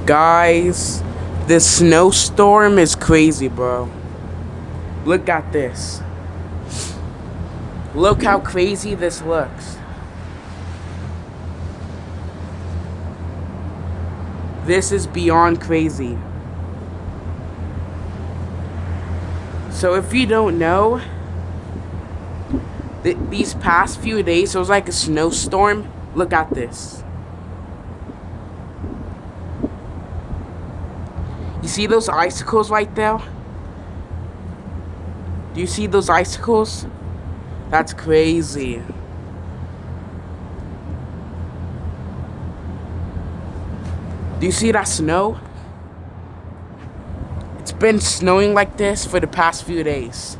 Guys, this snowstorm is crazy, bro. Look at this. Look how crazy this looks. This is beyond crazy. So if you don't know, these past few days, it was like a snowstorm. Look at this. You see those icicles right there? Do you see those icicles? That's crazy. Do you see that snow? It's been snowing like this for the past few days.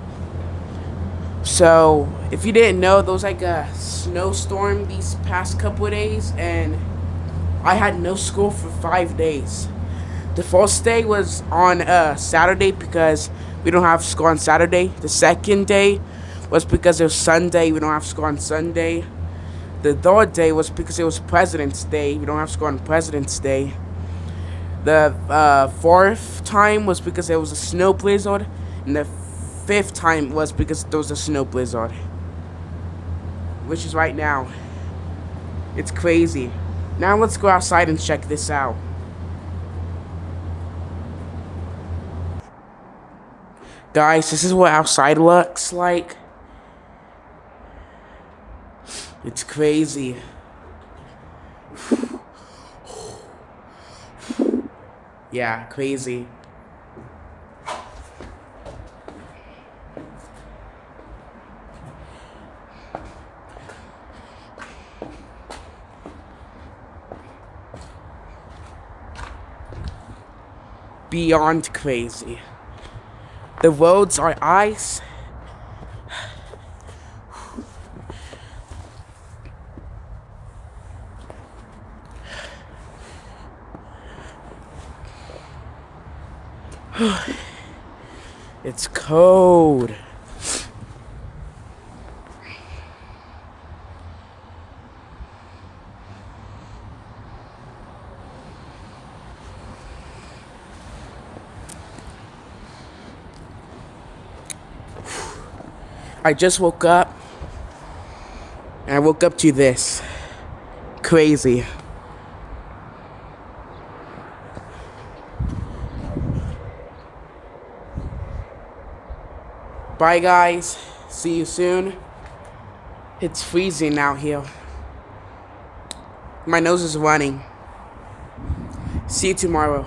So, if you didn't know, there was like a snowstorm these past couple of days, and I had no school for 5 days. The first day was on Saturday because we don't have school on Saturday. The second day was because it was Sunday. We don't have school on Sunday. The third day was because it was President's Day. We don't have school on President's Day. The fourth time was because there was a snow blizzard. And the fifth time was because there was a snow blizzard. Which is right now. It's crazy. Now let's go outside and check this out. Guys, this is what outside looks like. It's crazy. Yeah, crazy. Beyond crazy. The roads are ice. It's cold. I just woke up, and I woke up to this. Crazy. Bye guys, see you soon. It's freezing out here. My nose is running. See you tomorrow.